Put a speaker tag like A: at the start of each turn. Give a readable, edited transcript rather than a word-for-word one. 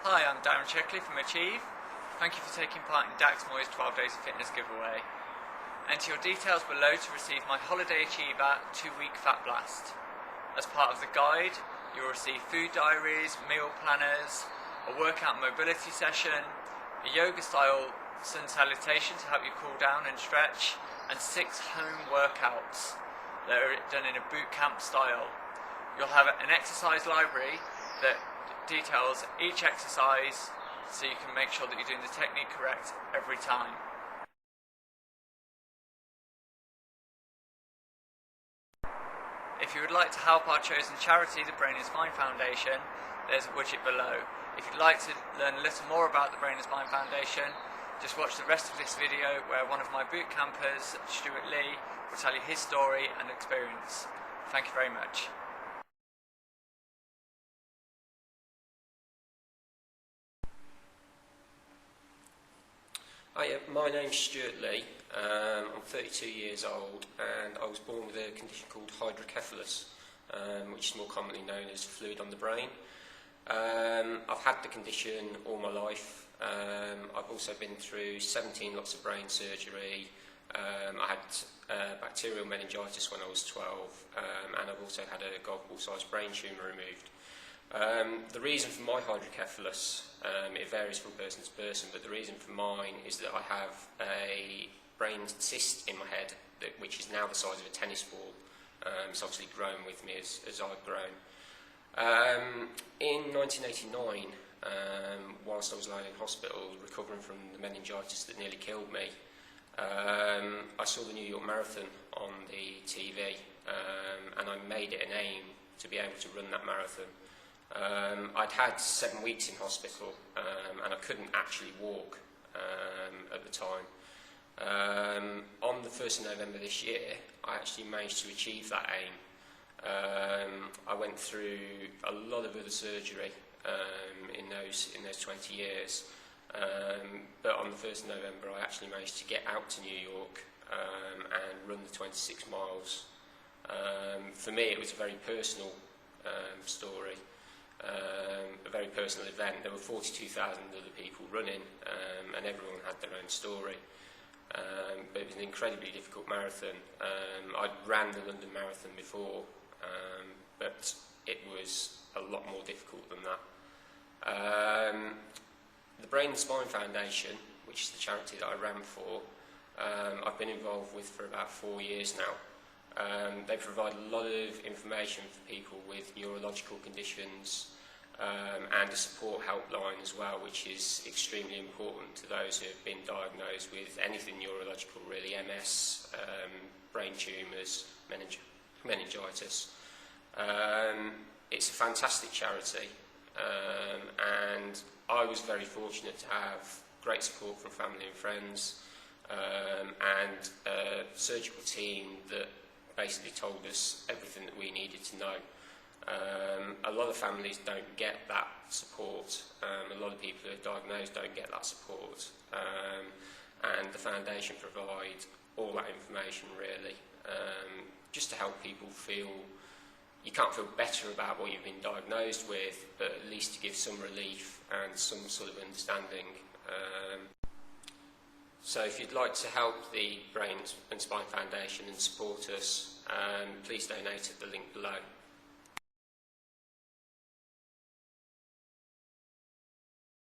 A: Hi, I'm Darren Sheckley from Achieve. Thank you for taking part in Dax Moy's 12 Days of Fitness giveaway. Enter your details below to receive my Holiday Achiever 2-week Fat Blast. As part of the guide, you'll receive food diaries, meal planners, a workout mobility session, a yoga-style sun salutation to help you cool down and stretch, and 6 home workouts that are done in a boot camp style. You'll have an exercise library that details each exercise so you can make sure that you're doing the technique correct every time. If you would like to help our chosen charity, the Brain is Fine Foundation, there's a widget below. If you'd like to learn a little more about the Brain is Fine Foundation, just watch the rest of this video where one of my boot campers, Stuart Lee, will tell you his story and experience. Thank you very much.
B: Hi, my name's Stuart Lee. I'm 32 years old and I was born with a condition called hydrocephalus, which is more commonly known as fluid on the brain. I've had the condition all my life. I've also been through 17 lots of brain surgery. I had bacterial meningitis when I was 12, and I've also had a golf ball-sized brain tumour removed. The reason for my hydrocephalus, it varies from person to person, but the reason for mine is that I have a brain cyst in my head, which is now the size of a tennis ball. It's obviously grown with me as I've grown. In 1989, whilst I was lying in hospital recovering from the meningitis that nearly killed me, I saw the New York Marathon on the TV, and I made it an aim to be able to run that marathon. I'd had 7 weeks in hospital, and I couldn't actually walk at the time. On the 1st of November this year, I actually managed to achieve that aim. I went through a lot of other surgery in those 20 years, but on the 1st of November I actually managed to get out to New York and run the 26 miles. For me it was a very personal story. A very personal event. There were 42,000 other people running, and everyone had their own story. But it was an incredibly difficult marathon. I'd ran the London Marathon before, but it was a lot more difficult than that. The Brain and Spine Foundation, which is the charity that I ran for, I've been involved with for about 4 years now. They provide a lot of information for people with neurological conditions, and a support helpline as well, which is extremely important to those who have been diagnosed with anything neurological really, MS, brain tumours, meningitis. It's a fantastic charity, and I was very fortunate to have great support from family and friends, and a surgical team that basically told us everything that we needed to know. A lot of families don't get that support. A lot of people who are diagnosed don't get that support, and the foundation provides all that information really, just to help people feel, you can't feel better about what you've been diagnosed with, but at least to give some relief and some sort of understanding. So if you'd like to help the Brain and Spine Foundation and support us, please donate at the link below.